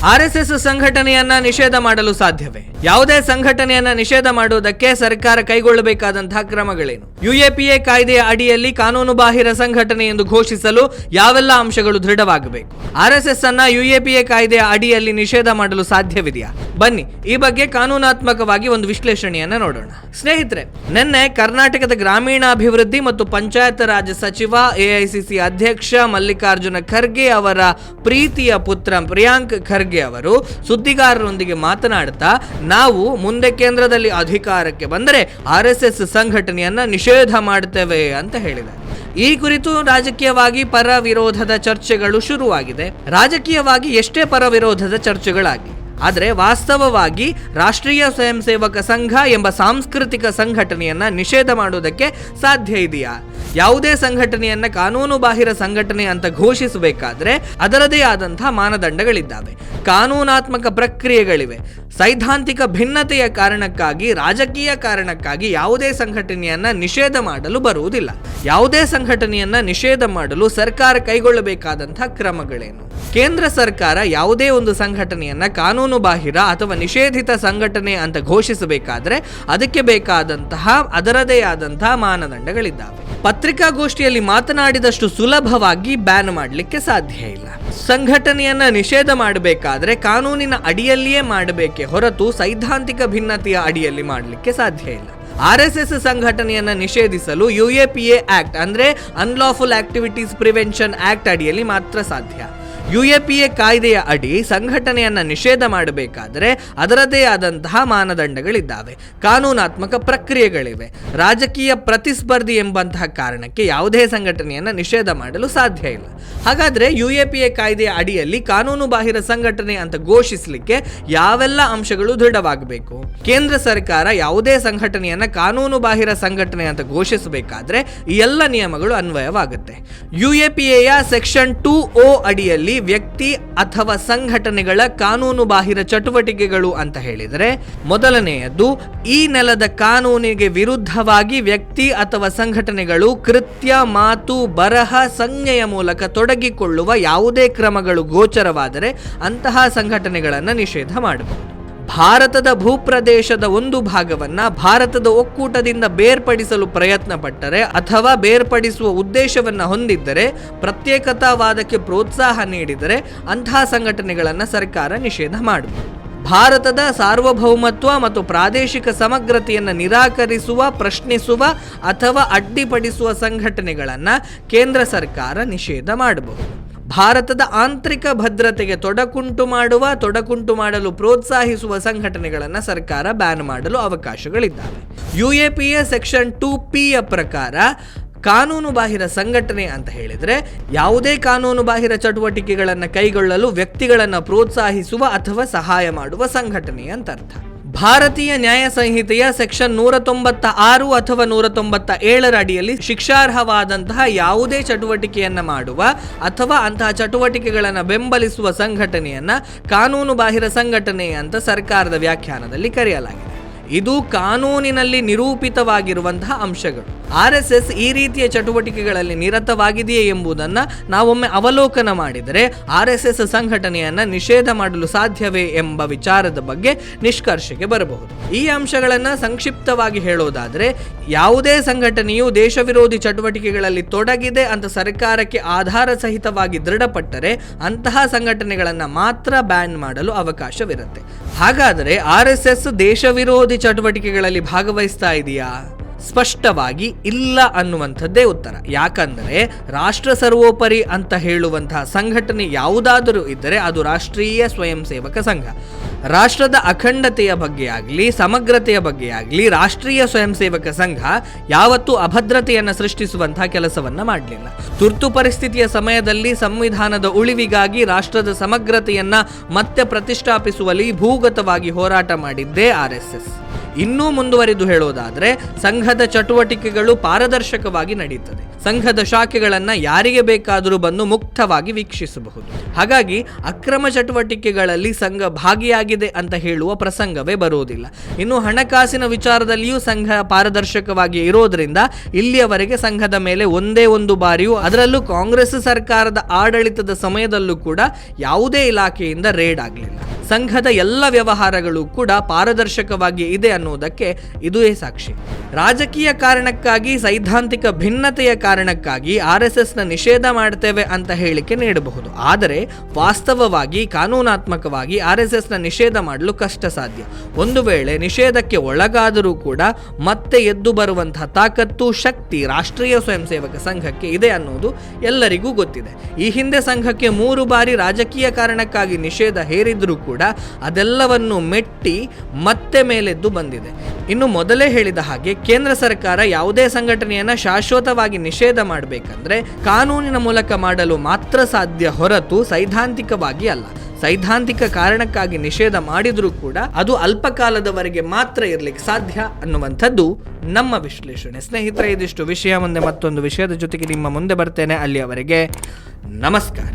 RSS ಸಂಘಟನೆಯನ್ನ ನಿಷೇಧ ಮಾಡಲು ಸಾಧ್ಯವೇ? ಯಾವುದೇ ಸಂಘಟನೆಯನ್ನ ನಿಷೇಧ ಮಾಡುವುದಕ್ಕೆ ಸರ್ಕಾರ ಕೈಗೊಳ್ಳಬೇಕಾದಂತಹ ಕ್ರಮಗಳೇನು? ಯುಎಪಿಎ ಕಾಯ್ದೆಯ ಅಡಿಯಲ್ಲಿ ಕಾನೂನು ಬಾಹಿರ ಸಂಘಟನೆ ಎಂದು ಘೋಷಿಸಲು ಯಾವೆಲ್ಲ ಅಂಶಗಳು ದೃಢವಾಗಬೇಕು? ಆರ್ಎಸ್ಎಸ್ ಅನ್ನ ಯುಎಪಿಎ ಕಾಯ್ದೆಯ ಅಡಿಯಲ್ಲಿ ನಿಷೇಧ ಮಾಡಲು ಸಾಧ್ಯವಿದೆಯಾ? ಬನ್ನಿ ಈ ಬಗ್ಗೆ ಕಾನೂನಾತ್ಮಕವಾಗಿ ಒಂದು ವಿಶ್ಲೇಷಣೆಯನ್ನ ನೋಡೋಣ. ಸ್ನೇಹಿತರೆ, ನಿನ್ನೆ ಕರ್ನಾಟಕದ ಗ್ರಾಮೀಣಾಭಿವೃದ್ಧಿ ಮತ್ತು ಪಂಚಾಯತ್ ರಾಜ್ ಸಚಿವ ಎಐಸಿಸಿ ಅಧ್ಯಕ್ಷ ಮಲ್ಲಿಕಾರ್ಜುನ ಖರ್ಗೆ ಅವರ ಪ್ರೀತಿಯ ಪುತ್ರ ಪ್ರಿಯಾಂಕ್ ಖರ್ಗೆ ಅವರು ಸುದ್ದಿಗಾರರೊಂದಿಗೆ ಮಾತನಾಡುತ್ತಾ, ನಾವು ಮುಂದೆ ಕೇಂದ್ರದಲ್ಲಿ ಅಧಿಕಾರಕ್ಕೆ ಬಂದರೆ ಆರ್ಎಸ್ಎಸ್ ಸಂಘಟನೆಯನ್ನ ನಿಷೇಧ ಮಾಡುತ್ತೇವೆ ಅಂತ ಹೇಳಿದ್ದಾರೆ. ಈ ಕುರಿತು ರಾಜಕೀಯವಾಗಿ ಪರ ವಿರೋಧದ ಚರ್ಚೆಗಳು ಶುರುವಾಗಿದೆ. ರಾಜಕೀಯವಾಗಿ ಎಷ್ಟೇ ಪರ ವಿರೋಧದ ಚರ್ಚೆಗಳಾಗಿ, ಆದರೆ ವಾಸ್ತವವಾಗಿ ರಾಷ್ಟ್ರೀಯ ಸ್ವಯಂ ಸೇವಕ ಸಂಘ ಎಂಬ ಸಾಂಸ್ಕೃತಿಕ ಸಂಘಟನೆಯನ್ನ ನಿಷೇಧ ಮಾಡುವುದಕ್ಕೆ ಸಾಧ್ಯ ಇದೆಯಾ? ಯಾವುದೇ ಸಂಘಟನೆಯನ್ನ ಕಾನೂನು ಬಾಹಿರ ಸಂಘಟನೆ ಅಂತ ಘೋಷಿಸಬೇಕಾದ್ರೆ ಅದರದೇ ಆದಂತಹ ಮಾನದಂಡಗಳಿದ್ದಾವೆ, ಕಾನೂನಾತ್ಮಕ ಪ್ರಕ್ರಿಯೆಗಳಿವೆ. ಸೈದ್ಧಾಂತಿಕ ಭಿನ್ನತೆಯ ಕಾರಣಕ್ಕಾಗಿ, ರಾಜಕೀಯ ಕಾರಣಕ್ಕಾಗಿ ಯಾವುದೇ ಸಂಘಟನೆಯನ್ನ ನಿಷೇಧ ಮಾಡಲು ಬರುವುದಿಲ್ಲ. ಯಾವುದೇ ಸಂಘಟನೆಯನ್ನ ನಿಷೇಧ ಮಾಡಲು ಸರ್ಕಾರ ಕೈಗೊಳ್ಳಬೇಕಾದಂತಹ ಕ್ರಮಗಳೇನು? ಕೇಂದ್ರ ಸರ್ಕಾರ ಯಾವುದೇ ಒಂದು ಸಂಘಟನೆಯನ್ನ ಕಾನೂನು ಬಾಹಿರ ಅಥವಾ ನಿಷೇಧಿತ ಸಂಘಟನೆ ಅಂತ ಘೋಷಿಸಬೇಕಾದ್ರೆ ಅದಕ್ಕೆ ಬೇಕಾದಂತಹ ಅದರದೇ ಆದಂತಹ ಮಾನದಂಡಗಳಿದ್ದಾವೆ. ಪತ್ರಿಕಾಗೋಷ್ಠಿಯಲ್ಲಿ ಮಾತನಾಡಿದಷ್ಟು ಸುಲಭವಾಗಿ ಬ್ಯಾನ್ ಮಾಡಲಿಕ್ಕೆ ಸಾಧ್ಯ ಇಲ್ಲ. ಸಂಘಟನೆಯನ್ನ ನಿಷೇಧ ಮಾಡಬೇಕಾದ್ರೆ ಕಾನೂನಿನ ಅಡಿಯಲ್ಲಿಯೇ ಮಾಡಬೇಕೇ ಹೊರತು ಸೈದ್ಧಾಂತಿಕ ಭಿನ್ನತೆಯ ಅಡಿಯಲ್ಲಿ ಮಾಡಲಿಕ್ಕೆ ಸಾಧ್ಯ ಇಲ್ಲ. ಆರ್ಎಸ್ಎಸ್ ಸಂಘಟನೆಯನ್ನ ನಿಷೇಧಿಸಲು ಯುಎಪಿಎ ಆಕ್ಟ್ ಅಂದ್ರೆ ಅನ್ಲಾಫುಲ್ ಆಕ್ಟಿವಿಟೀಸ್ ಪ್ರಿವೆನ್ಷನ್ ಆಕ್ಟ್ ಅಡಿಯಲ್ಲಿ ಮಾತ್ರ ಸಾಧ್ಯ. ಯುಎಪಿಎ ಕಾಯ್ದೆಯ ಅಡಿ ಸಂಘಟನೆಯನ್ನ ನಿಷೇಧ ಮಾಡಬೇಕಾದರೆ ಅದರದೇ ಆದಂತಹ ಮಾನದಂಡಗಳಿದ್ದಾವೆ, ಕಾನೂನಾತ್ಮಕ ಪ್ರಕ್ರಿಯೆಗಳಿವೆ. ರಾಜಕೀಯ ಪ್ರತಿಸ್ಪರ್ಧಿ ಎಂಬಂತಹ ಕಾರಣಕ್ಕೆ ಯಾವುದೇ ಸಂಘಟನೆಯನ್ನ ನಿಷೇಧ ಮಾಡಲು ಸಾಧ್ಯ ಇಲ್ಲ. ಹಾಗಾದ್ರೆ ಯುಎಪಿಎ ಕಾಯ್ದೆಯ ಅಡಿಯಲ್ಲಿ ಕಾನೂನು ಬಾಹಿರ ಸಂಘಟನೆ ಅಂತ ಘೋಷಿಸಲಿಕ್ಕೆ ಯಾವೆಲ್ಲ ಅಂಶಗಳು ದೃಢವಾಗಬೇಕು? ಕೇಂದ್ರ ಸರ್ಕಾರ ಯಾವುದೇ ಸಂಘಟನೆಯನ್ನ ಕಾನೂನು ಬಾಹಿರ ಸಂಘಟನೆ ಅಂತ ಘೋಷಿಸಬೇಕಾದ್ರೆ ಈ ಎಲ್ಲ ನಿಯಮಗಳು ಅನ್ವಯವಾಗುತ್ತೆ. ಯುಎಪಿಎಯ ಸೆಕ್ಷನ್ 2O ಅಡಿಯಲ್ಲಿ ವ್ಯಕ್ತಿ ಅಥವಾ ಸಂಘಟನೆಗಳ ಕಾನೂನು ಬಾಹಿರ ಚಟುವಟಿಕೆಗಳು ಅಂತ ಹೇಳಿದರೆ, ಮೊದಲನೆಯದು, ಈ ನೆಲದ ಕಾನೂನಿಗೆ ವಿರುದ್ಧವಾಗಿ ವ್ಯಕ್ತಿ ಅಥವಾ ಸಂಘಟನೆಗಳು ಕೃತ್ಯ, ಮಾತು, ಬರಹ, ಸಂಜ್ಞೆಯ ಮೂಲಕ ತೊಡಗಿಕೊಳ್ಳುವ ಯಾವುದೇ ಕ್ರಮಗಳು ಗೋಚರವಾದರೆ ಅಂತಹ ಸಂಘಟನೆಗಳನ್ನು ನಿಷೇಧ ಮಾಡಬಹುದು. ಭಾರತದ ಭೂಪ್ರದೇಶದ ಒಂದು ಭಾಗವನ್ನ ಭಾರತದ ಒಕ್ಕೂಟದಿಂದ ಬೇರ್ಪಡಿಸಲು ಪ್ರಯತ್ನ ಪಟ್ಟರೆ ಅಥವಾ ಬೇರ್ಪಡಿಸುವ ಉದ್ದೇಶವನ್ನ ಹೊಂದಿದ್ದರೆ, ಪ್ರತ್ಯೇಕತಾವಾದಕ್ಕೆ ಪ್ರೋತ್ಸಾಹ ನೀಡಿದರೆ ಅಂತಹ ಸಂಘಟನೆಗಳನ್ನು ಸರ್ಕಾರ ನಿಷೇಧ ಮಾಡಬಹುದು. ಭಾರತದ ಸಾರ್ವಭೌಮತ್ವ ಮತ್ತು ಪ್ರಾದೇಶಿಕ ಸಮಗ್ರತೆಯನ್ನು ನಿರಾಕರಿಸುವ, ಪ್ರಶ್ನಿಸುವ ಅಥವಾ ಅಡ್ಡಿಪಡಿಸುವ ಸಂಘಟನೆಗಳನ್ನು ಕೇಂದ್ರ ಸರ್ಕಾರ ನಿಷೇಧ ಮಾಡಬಹುದು. ಭಾರತದ ಆಂತರಿಕ ಭದ್ರತೆಗೆ ತೊಡಕುಂಟು ಮಾಡಲು ಪ್ರೋತ್ಸಾಹಿಸುವ ಸಂಘಟನೆಗಳನ್ನು ಸರ್ಕಾರ ಬ್ಯಾನ್ ಮಾಡಲು ಅವಕಾಶಗಳಿದ್ದಾವೆ. ಯುಎಪಿಎ ಸೆಕ್ಷನ್ 2Pಯ ಪ್ರಕಾರ ಕಾನೂನು ಬಾಹಿರ ಸಂಘಟನೆ ಅಂತ ಹೇಳಿದರೆ ಯಾವುದೇ ಕಾನೂನು ಬಾಹಿರ ಚಟುವಟಿಕೆಗಳನ್ನು ಕೈಗೊಳ್ಳಲು ವ್ಯಕ್ತಿಗಳನ್ನು ಪ್ರೋತ್ಸಾಹಿಸುವ ಅಥವಾ ಸಹಾಯ ಮಾಡುವ ಸಂಘಟನೆ ಅಂತ ಅರ್ಥ. ಭಾರತೀಯ ನ್ಯಾಯ ಸಂಹಿತೆಯ ಸೆಕ್ಷನ್ 196 ಅಥವಾ 197 ಅಡಿಯಲ್ಲಿ ಶಿಕ್ಷಾರ್ಹವಾದಂತಹ ಯಾವುದೇ ಚಟುವಟಿಕೆಯನ್ನ ಮಾಡುವ ಅಥವಾ ಅಂತಹ ಚಟುವಟಿಕೆಗಳನ್ನು ಬೆಂಬಲಿಸುವ ಸಂಘಟನೆಯನ್ನ ಕಾನೂನು ಬಾಹಿರ ಸಂಘಟನೆ ಅಂತ ಸರ್ಕಾರದ ವ್ಯಾಖ್ಯಾನದಲ್ಲಿ ಕರೆಯಲಾಗಿದೆ. ಇದು ಕಾನೂನಿನಲ್ಲಿ ನಿರೂಪಿತವಾಗಿರುವಂತಹ ಅಂಶಗಳು. ಆರ್ಎಸ್ಎಸ್ ಈ ರೀತಿಯ ಚಟುವಟಿಕೆಗಳಲ್ಲಿ ನಿರತವಾಗಿದೆಯೇ ಎಂಬುದನ್ನು ನಾವೊಮ್ಮೆ ಅವಲೋಕನ ಮಾಡಿದರೆ ಆರ್ಎಸ್ಎಸ್ ಸಂಘಟನೆಯನ್ನು ನಿಷೇಧ ಮಾಡಲು ಸಾಧ್ಯವೇ ಎಂಬ ವಿಚಾರದ ಬಗ್ಗೆ ನಿಷ್ಕರ್ಷೆಗೆ ಬರಬಹುದು. ಈ ಅಂಶಗಳನ್ನು ಸಂಕ್ಷಿಪ್ತವಾಗಿ ಹೇಳೋದಾದರೆ, ಯಾವುದೇ ಸಂಘಟನೆಯು ದೇಶ ವಿರೋಧಿ ಚಟುವಟಿಕೆಗಳಲ್ಲಿ ತೊಡಗಿದೆ ಅಂತ ಸರ್ಕಾರಕ್ಕೆ ಆಧಾರ ಸಹಿತವಾಗಿ ದೃಢಪಟ್ಟರೆ ಅಂತಹ ಸಂಘಟನೆಗಳನ್ನು ಮಾತ್ರ ಬ್ಯಾನ್ ಮಾಡಲು ಅವಕಾಶವಿರುತ್ತೆ. ಹಾಗಾದರೆ ಆರ್ಎಸ್ಎಸ್ ದೇಶ ವಿರೋಧಿ ಚಟುವಟಿಕೆಗಳಲ್ಲಿ ಭಾಗವಹಿಸ್ತಾ ಇದೆಯಾ? ಸ್ಪಷ್ಟವಾಗಿ ಇಲ್ಲ ಅನ್ನುವಂಥದ್ದೇ ಉತ್ತರ. ಯಾಕಂದರೆ ರಾಷ್ಟ್ರ ಸರ್ವೋಪರಿ ಅಂತ ಹೇಳುವಂತಹ ಸಂಘಟನೆ ಯಾವುದಾದರೂ ಇದ್ದರೆ ಅದು ರಾಷ್ಟ್ರೀಯ ಸ್ವಯಂ ಸೇವಕ ಸಂಘ. ರಾಷ್ಟ್ರದ ಅಖಂಡತೆಯ ಬಗ್ಗೆ ಆಗಲಿ, ಸಮಗ್ರತೆಯ ಬಗ್ಗೆ ಆಗಲಿ ರಾಷ್ಟ್ರೀಯ ಸ್ವಯಂ ಸೇವಕ ಸಂಘ ಯಾವತ್ತೂ ಅಭದ್ರತೆಯನ್ನು ಸೃಷ್ಟಿಸುವಂತಹ ಕೆಲಸವನ್ನ ಮಾಡಲಿಲ್ಲ. ತುರ್ತು ಪರಿಸ್ಥಿತಿಯ ಸಮಯದಲ್ಲಿ ಸಂವಿಧಾನದ ಉಳಿವಿಗಾಗಿ ರಾಷ್ಟ್ರದ ಸಮಗ್ರತೆಯನ್ನ ಮತ್ತೆ ಪ್ರತಿಷ್ಠಾಪಿಸುವಲ್ಲಿ ಭೂಗತವಾಗಿ ಹೋರಾಟ ಮಾಡಿದ್ದೇ ಆರ್ಎಸ್ಎಸ್. ಇನ್ನೂ ಮುಂದುವರಿದು ಹೇಳೋದಾದ್ರೆ ಸಂಘದ ಚಟುವಟಿಕೆಗಳು ಪಾರದರ್ಶಕವಾಗಿ ನಡೆಯುತ್ತದೆ. ಸಂಘದ ಶಾಖೆಗಳನ್ನ ಯಾರಿಗೆ ಬೇಕಾದರೂ ಬಂದು ಮುಕ್ತವಾಗಿ ವೀಕ್ಷಿಸಬಹುದು. ಹಾಗಾಗಿ ಅಕ್ರಮ ಚಟುವಟಿಕೆಗಳಲ್ಲಿ ಸಂಘ ಭಾಗಿಯಾಗಿದೆ ಅಂತ ಹೇಳುವ ಪ್ರಸಂಗವೇ ಬರುವುದಿಲ್ಲ. ಇನ್ನು ಹಣಕಾಸಿನ ವಿಚಾರದಲ್ಲಿಯೂ ಸಂಘ ಪಾರದರ್ಶಕವಾಗಿ ಇರೋದ್ರಿಂದ ಇಲ್ಲಿಯವರೆಗೆ ಸಂಘದ ಮೇಲೆ ಒಂದೇ ಒಂದು ಬಾರಿಯೂ, ಅದರಲ್ಲೂ ಕಾಂಗ್ರೆಸ್ ಸರ್ಕಾರದ ಆಡಳಿತದ ಸಮಯದಲ್ಲೂ ಕೂಡ ಯಾವುದೇ ಇಲಾಖೆಯಿಂದ ರೇಡ್ ಆಗಲಿಲ್ಲ. ಸಂಘದ ಎಲ್ಲ ವ್ಯವಹಾರಗಳು ಕೂಡ ಪಾರದರ್ಶಕವಾಗಿ ಇದೆ ಅನ್ನೋದಕ್ಕೆ ಇದುವೇ ಸಾಕ್ಷಿ. ರಾಜಕೀಯ ಕಾರಣಕ್ಕಾಗಿ, ಸೈದ್ಧಾಂತಿಕ ಭಿನ್ನತೆಯ ಕಾರಣಕ್ಕಾಗಿ RSSನ ನಿಷೇಧ ಮಾಡ್ತೇವೆ ಅಂತ ಹೇಳಿಕೆ ನೀಡಬಹುದು. ಆದರೆ ವಾಸ್ತವವಾಗಿ ಕಾನೂನಾತ್ಮಕವಾಗಿ RSSನ ನಿಷೇಧ ಮಾಡಲು ಕಷ್ಟ ಸಾಧ್ಯ. ಒಂದು ವೇಳೆ ನಿಷೇಧಕ್ಕೆ ಒಳಗಾದರೂ ಕೂಡ ಮತ್ತೆ ಎದ್ದು ಬರುವಂತಹ ತಾಕತ್ತು, ಶಕ್ತಿ ರಾಷ್ಟ್ರೀಯ ಸ್ವಯಂ ಸೇವಕ ಸಂಘಕ್ಕೆ ಇದೆ ಅನ್ನೋದು ಎಲ್ಲರಿಗೂ ಗೊತ್ತಿದೆ. ಈ ಹಿಂದೆ ಸಂಘಕ್ಕೆ 3 ಬಾರಿ ರಾಜಕೀಯ ಕಾರಣಕ್ಕಾಗಿ ನಿಷೇಧ ಹೇರಿದ್ರೂ ಕೂಡ ಅದೆಲ್ಲವನ್ನು ಮೆಟ್ಟಿ ಮತ್ತೆ ಮೇಲೆದ್ದು ಬಂದಿದೆ. ಇನ್ನು ಮೊದಲೇ ಹೇಳಿದ ಹಾಗೆ ಕೇಂದ್ರ ಸರ್ಕಾರ ಯಾವುದೇ ಸಂಘಟನೆಯನ್ನ ಶಾಶ್ವತವಾಗಿ ನಿಷೇಧ ಮಾಡಬೇಕಂದ್ರೆ ಕಾನೂನಿನ ಮೂಲಕ ಮಾಡಲು ಮಾತ್ರ ಸಾಧ್ಯ ಹೊರತು ಸೈದ್ಧಾಂತಿಕವಾಗಿ ಅಲ್ಲ. ಸೈದ್ಧಾಂತಿಕ ಕಾರಣಕ್ಕಾಗಿ ನಿಷೇಧ ಮಾಡಿದ್ರೂ ಕೂಡ ಅದು ಅಲ್ಪಕಾಲದವರೆಗೆ ಮಾತ್ರ ಇರಲಿಕ್ಕೆ ಸಾಧ್ಯ ಅನ್ನುವಂಥದ್ದು ನಮ್ಮ ವಿಶ್ಲೇಷಣೆ. ಸ್ನೇಹಿತರೆ, ಇದಿಷ್ಟು ವಿಷಯ. ಮುಂದೆ ಮತ್ತೊಂದು ವಿಷಯದ ಜೊತೆಗೆ ನಿಮ್ಮ ಮುಂದೆ ಬರ್ತೇನೆ. ಅಲ್ಲಿಯವರೆಗೆ ನಮಸ್ಕಾರ.